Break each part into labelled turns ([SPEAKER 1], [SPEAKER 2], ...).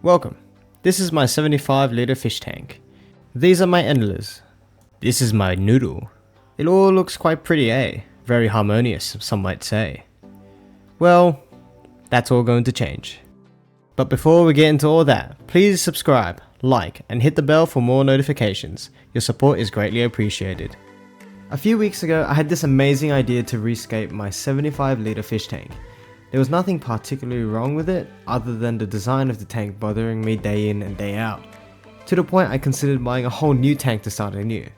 [SPEAKER 1] Welcome. This is my 75-liter fish tank. These are my endlers. This is my noodle. It all looks quite pretty, eh? Very harmonious, some might say. Well, that's all going to change. But before we get into all that, please subscribe, like, and hit the bell for more notifications. Your support is greatly appreciated. A few weeks ago, I had this amazing idea to rescape my 75-liter fish tank. There was nothing particularly wrong with it, other than the design of the tank bothering me day in and day out. To the point I considered buying a whole new tank to start anew.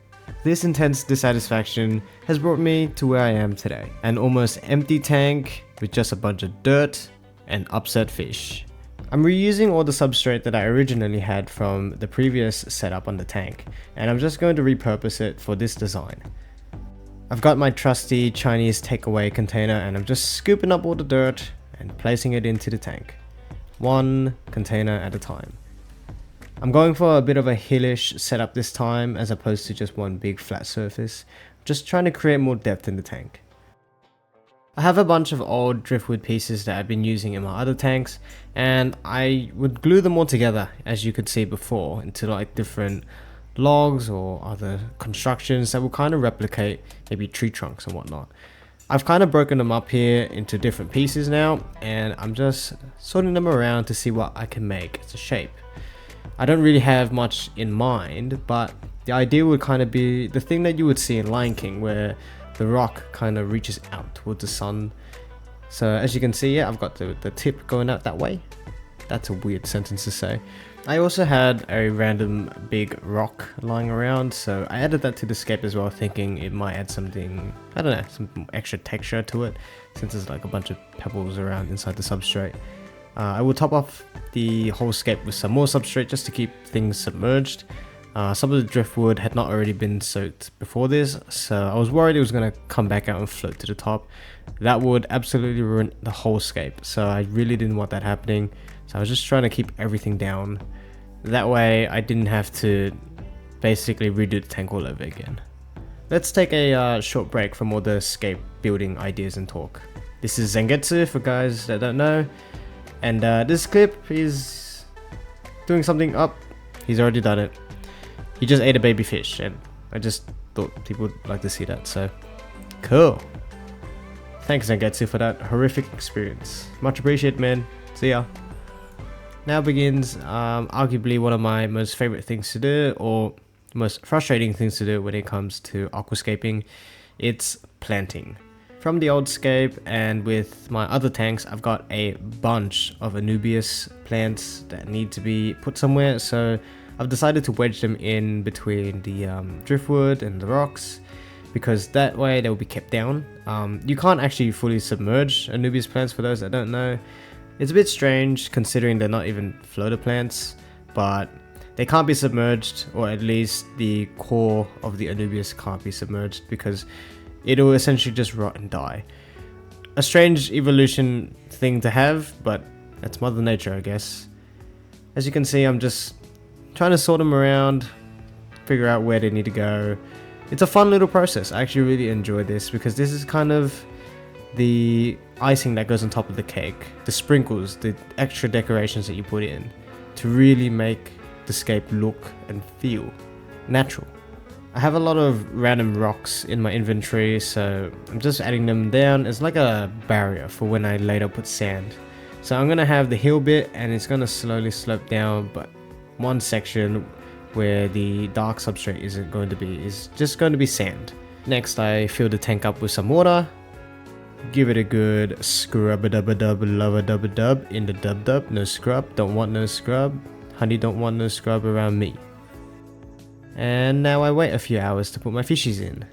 [SPEAKER 1] This intense dissatisfaction has brought me to where I am today. An almost empty tank with just a bunch of dirt and upset fish. I'm reusing all the substrate that I originally had from the previous setup on the tank, and I'm just going to repurpose it for this design. I've got my trusty Chinese takeaway container and I'm just scooping up all the dirt and placing it into the tank. One container at a time. I'm going for a bit of a hillish setup this time as opposed to just one big flat surface. Just trying to create more depth in the tank. I have a bunch of old driftwood pieces that I've been using in my other tanks, and I would glue them all together, as you could see before, into like different logs or other constructions that will kind of replicate maybe tree trunks and whatnot. I've kind of broken them up here into different pieces now, and I'm just sorting them around to see what I can make as a shape. I don't really have much in mind, but the idea would kind of be the thing that you would see in Lion King, where the rock kind of reaches out towards the sun. So as you can see, yeah, I've got the tip going out that way. That's a weird sentence to say. I also had a random big rock lying around, so I added that to the scape as well, thinking it might add something, I don't know, some extra texture to it, since there's like a bunch of pebbles around inside the substrate. I will top off the whole scape with some more substrate just to keep things submerged. Some of the driftwood had not already been soaked before this, so I was worried it was going to come back out and float to the top. That would absolutely ruin the whole scape, so I really didn't want that happening. So I was just trying to keep everything down. That way I didn't have to basically redo the tank all over again. Let's take a short break from all the scape building ideas and talk. This is Zengetsu for guys that don't know. And this clip is doing something up. He's already done it. He just ate a baby fish, and I just thought people would like to see that, so cool. Thanks Zengetsu for that horrific experience. Much appreciated, man. See ya. Now begins arguably one of my most favorite things to do, or most frustrating things to do when it comes to aquascaping. It's planting. From the old scape and with my other tanks, I've got a bunch of Anubias plants that need to be put somewhere, so I've decided to wedge them in between the driftwood and the rocks, because that way they will be kept down. You can't actually fully submerge Anubias plants, for those that don't know. It's a bit strange considering they're not even floater plants, but they can't be submerged, or at least the core of the Anubias can't be submerged, because it'll essentially just rot and die. A strange evolution thing to have, but that's Mother Nature, I guess. As you can see, I'm just trying to sort them around, figure out where they need to go. It's a fun little process. I actually really enjoy this, because this is kind of the icing that goes on top of the cake, the sprinkles, the extra decorations that you put in to really make the scape look and feel natural. I have a lot of random rocks in my inventory, so I'm just adding them down as like a barrier for when I later put sand. So I'm going to have the hill bit, and it's going to slowly slope down, but one section where the dark substrate isn't going to be is just going to be sand. Next, I fill the tank up with some water. Give it a good scrub-a-dub-a-dub, love-a-dub-a-dub in the dub-dub. No scrub, don't want no scrub. Honey, don't want no scrub around me. And now I wait a few hours to put my fishies in.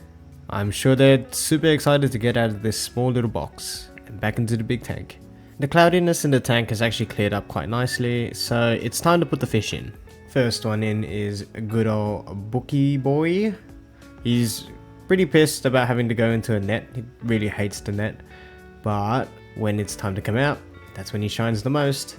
[SPEAKER 1] I'm sure they're super excited to get out of this small little box and back into the big tank. The cloudiness in the tank has actually cleared up quite nicely, so it's time to put the fish in. First one in is a good old Bookie boy. He's pretty pissed about having to go into a net. He really hates the net, but when it's time to come out, that's when he shines the most.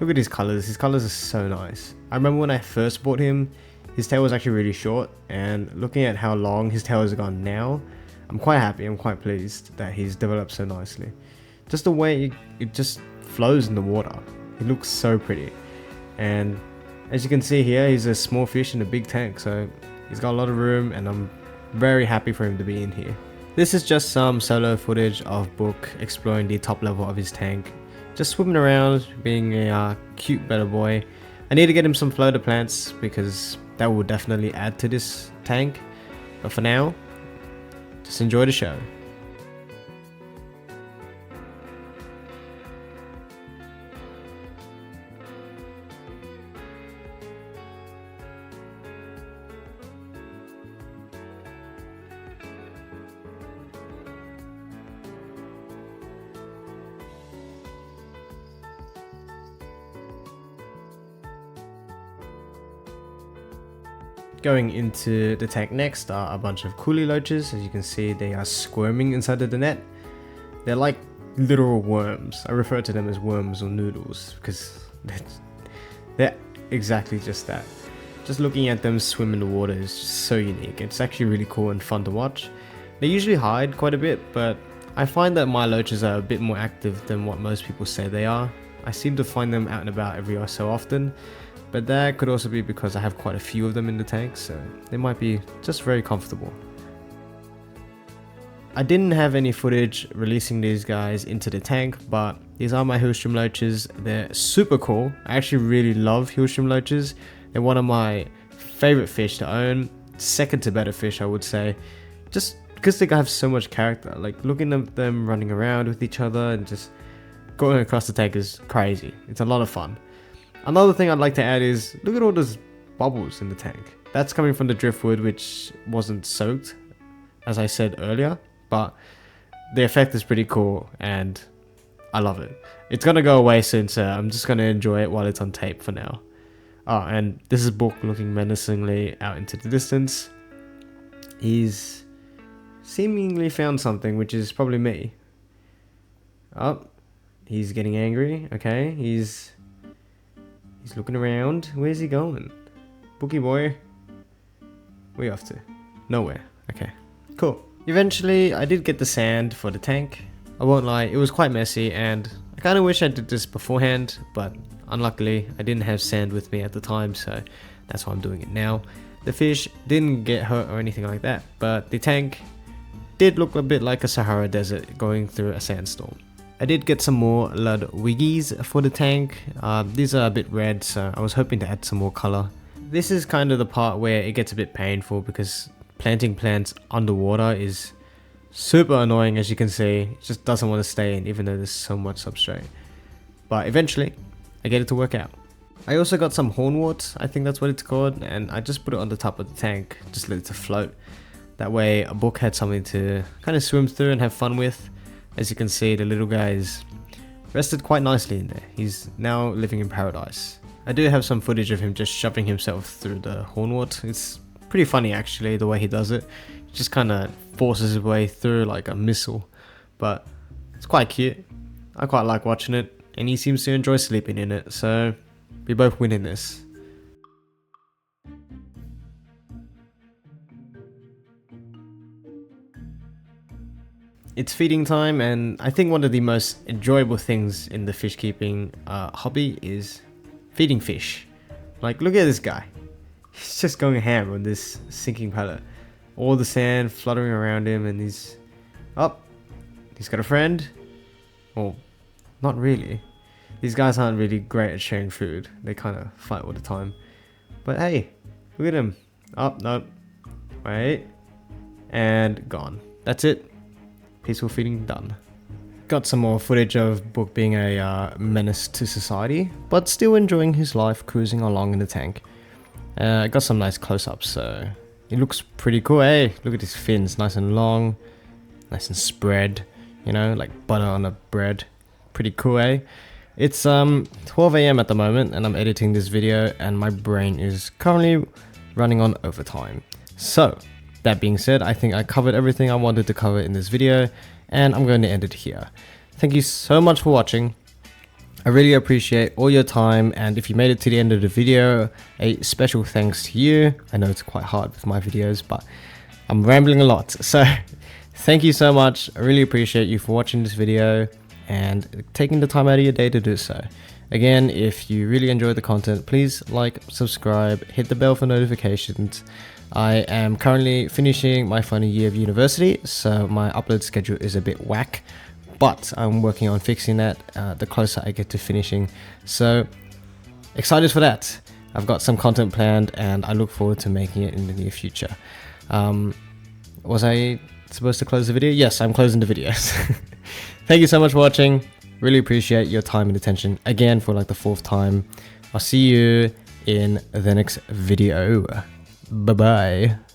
[SPEAKER 1] Look at his colors are so nice. I remember when I first bought him, his tail was actually really short, and looking at how long his tail has gone now, I'm quite happy, I'm quite pleased that he's developed so nicely. Just the way it just flows in the water, it looks so pretty. And as you can see here, he's a small fish in a big tank, so he's got a lot of room, and I'm very happy for him to be in here. This is just some solo footage of Book exploring the top level of his tank, just swimming around, being a cute Betta boy. I need to get him some floater plants because that will definitely add to this tank, but for now, just enjoy the show. Going into the tank next are a bunch of coolie loaches. As you can see, they are squirming inside of the net. They're like literal worms. I refer to them as worms or noodles because they're exactly just that. Just looking at them swim in the water is so unique. It's actually really cool and fun to watch. They usually hide quite a bit, but I find that my loaches are a bit more active than what most people say they are. I seem to find them out and about every so often. But that could also be because I have quite a few of them in the tank, so they might be just very comfortable. I didn't have any footage releasing these guys into the tank, but these are my Hillstrom loaches. They're super cool. I actually really love Hillstrom loaches. They're one of my favorite fish to own, second to Betta fish I would say, just because they have so much character. Like looking at them running around with each other and just going across the tank is crazy. It's a lot of fun. Another thing I'd like to add is, look at all those bubbles in the tank. That's coming from the driftwood, which wasn't soaked, as I said earlier, but the effect is pretty cool and I love it. It's gonna go away soon, so I'm just gonna enjoy it while it's on tape for now. Oh, and this is Book looking menacingly out into the distance. He's seemingly found something, which is probably me. Oh, he's getting angry. Okay, he's looking around. Where's he going? Bookie boy. Where you off to? Nowhere. Okay, cool. Eventually, I did get the sand for the tank. I won't lie, it was quite messy and I kind of wish I did this beforehand, but unluckily, I didn't have sand with me at the time, so that's why I'm doing it now. The fish didn't get hurt or anything like that, but the tank did look a bit like a Sahara Desert going through a sandstorm. I did get some more Ludwigies for the tank. These are a bit red, so I was hoping to add some more color. This is kind of the part where it gets a bit painful because planting plants underwater is super annoying, as you can see. It just doesn't want to stay in even though there's so much substrate. But eventually, I get it to work out. I also got some hornworts, I think that's what it's called, and I just put it on the top of the tank, just let it to float. That way a Book had something to kind of swim through and have fun with. As you can see, the little guy is rested quite nicely in there. He's now living in paradise. I do have some footage of him just shoving himself through the hornwort. It's pretty funny actually, the way he does it. He just kind of forces his way through like a missile. But it's quite cute. I quite like watching it, and he seems to enjoy sleeping in it, so we both win in this. It's feeding time, and I think one of the most enjoyable things in the fish keeping hobby is feeding fish. Like, look at this guy. He's just going ham on this sinking pellet. All the sand fluttering around him, and he's up. He's got a friend. Well, not really. These guys aren't really great at sharing food. They kind of fight all the time. But hey, look at him. Up, nope. Wait. And gone. That's it. Peaceful feeding done. Got some more footage of Book being a menace to society, but still enjoying his life cruising along in the tank. Got some nice close-ups, so it looks pretty cool. Hey, look at his fins, nice and long, nice and spread, you know, like butter on a bread. Pretty cool, eh? It's 12 AM at the moment, and I'm editing this video, and my brain is currently running on overtime. So, that being said, I think I covered everything I wanted to cover in this video, and I'm going to end it here. Thank you so much for watching. I really appreciate all your time, and if you made it to the end of the video, a special thanks to you. I know it's quite hard with my videos, but I'm rambling a lot, so thank you so much. I really appreciate you for watching this video and taking the time out of your day to do so. Again, if you really enjoy the content, please like, subscribe, hit the bell for notifications. I am currently finishing my final year of university, so my upload schedule is a bit whack, but I'm working on fixing that the closer I get to finishing. So excited for that. I've got some content planned and I look forward to making it in the near future. Was I supposed to close the video? Yes, I'm closing the videos. Thank you so much for watching. Really appreciate your time and attention again for like the 4th time. I'll see you in the next video. Bye bye.